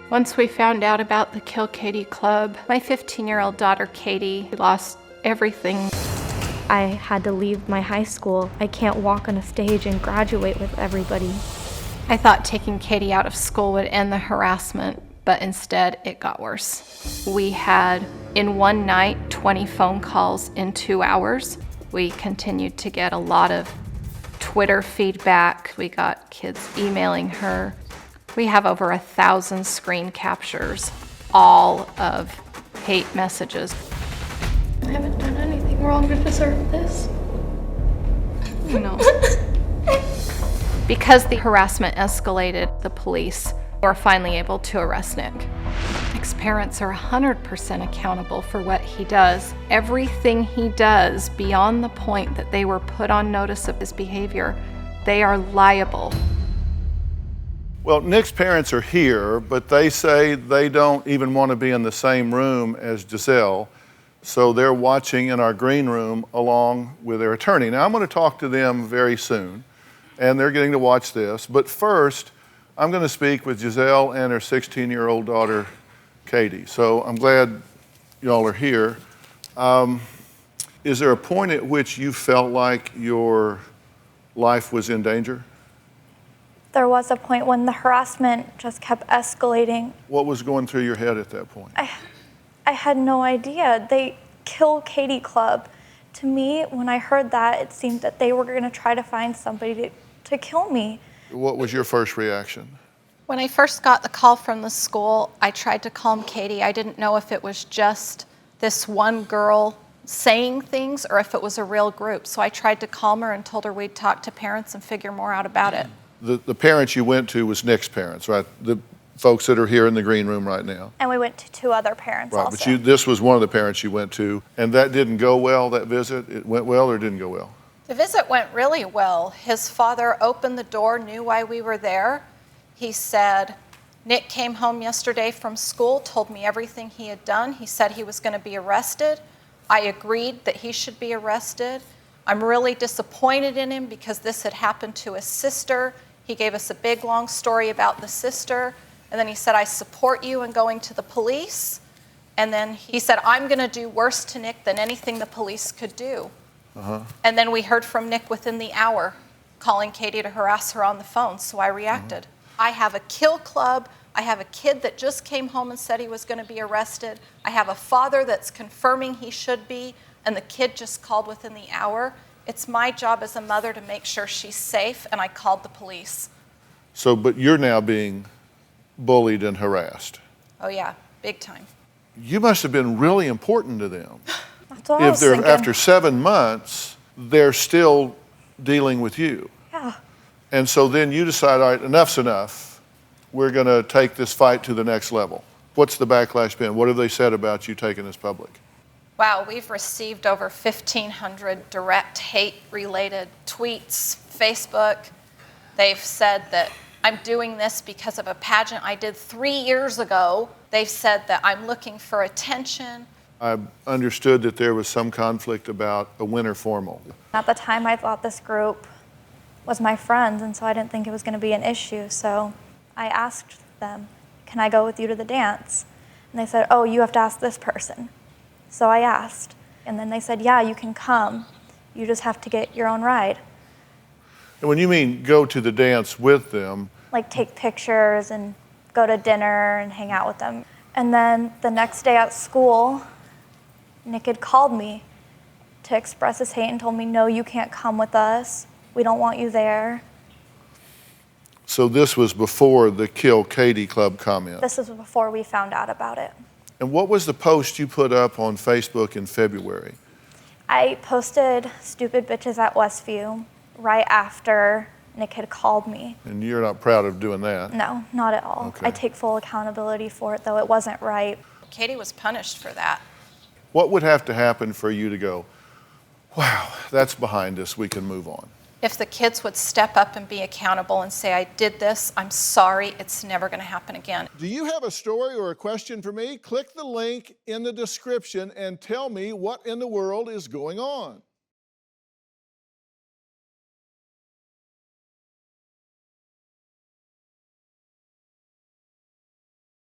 Once we found out about the Kill Katie Klub, my 15-year-old daughter Katie lost everything. I had to leave my high school. I can't walk on a stage and graduate with everybody. I thought taking Katie out of school would end the harassment, but instead it got worse. We had, in one night, 20 phone calls in 2 hours. We continued to get a lot of Twitter feedback. We got kids emailing her. We have over 1,000 screen captures, all of hate messages. I haven't done anything wrong to deserve this. No. Because the harassment escalated, the police were finally able to arrest Nick. Nick's parents are 100% accountable for what he does. Everything he does beyond the point that they were put on notice of his behavior, they are liable. Well, Nick's parents are here, but they say they don't even want to be in the same room as Giselle, so they're watching in our green room along with their attorney. Now, I'm going to talk to them very soon, and they're getting to watch this. But first, I'm going to speak with Giselle and her 16-year-old daughter, Katie. So I'm glad y'all are here. Is there a point at which you felt like your life was in danger? There was a point when the harassment just kept escalating. What was going through your head at that point? I had no idea. They Kill Katie Klub. To me, when I heard that, it seemed that they were going to try to find somebody to kill me. What was your first reaction? When I first got the call from the school, I tried to calm Katie. I didn't know if it was just this one girl saying things or if it was a real group. So I tried to calm her and told her we'd talk to parents and figure more out about it. The parents you went to was Nick's parents, right? The folks that are here in the green room right now. And we went to 2 other parents right, also. But this was one of the parents you went to, and that didn't go well, that visit? It went well or didn't go well? The visit went really well. His father opened the door, knew why we were there. He said, Nick came home yesterday from school, told me everything he had done. He said he was going to be arrested. I agreed that he should be arrested. I'm really disappointed in him because this had happened to his sister. He gave us a big, long story about the sister. And then he said, I support you in going to the police. And then he said, I'm going to do worse to Nick than anything the police could do. And then we heard from Nick within the hour, calling Katie to harass her on the phone, so I reacted. I have a kill club. I have a kid that just came home and said he was going to be arrested. I have a father that's confirming he should be, and the kid just called within the hour. It's my job as a mother to make sure she's safe, and I called the police. So, but you're now being bullied and harassed. Oh yeah, big time. You must have been really important to them. That's what I was thinking. After 7 months, they're still dealing with you. Yeah. And so then you decide, all right, enough's enough. We're going to take this fight to the next level. What's the backlash been? What have they said about you taking this public? Wow, we've received over 1,500 direct hate-related tweets, Facebook. They've said that I'm doing this because of a pageant I did 3 years ago. They've said that I'm looking for attention. I understood that there was some conflict about a winter formal. At the time, I thought this group was my friends, and so I didn't think it was going to be an issue. So I asked them, can I go with you to the dance? And they said, oh, you have to ask this person. So I asked, and then they said, yeah, you can come. You just have to get your own ride. And when you mean go to the dance with them? Like take pictures and go to dinner and hang out with them. And then the next day at school, Nick had called me to express his hate and told me, no, you can't come with us. We don't want you there. So this was before the Kill Katie Klub comment? This was before we found out about it. And what was the post you put up on Facebook in February? I posted stupid bitches at Westview right after Nick had called me. And you're not proud of doing that? No, not at all. Okay. I take full accountability for it, though it wasn't right. Katie was punished for that. What would have to happen for you to go, wow, that's behind us, we can move on? If the kids would step up and be accountable and say, I did this, I'm sorry, it's never going to happen again. Do you have a story or a question for me? Click the link in the description and tell me what in the world is going on.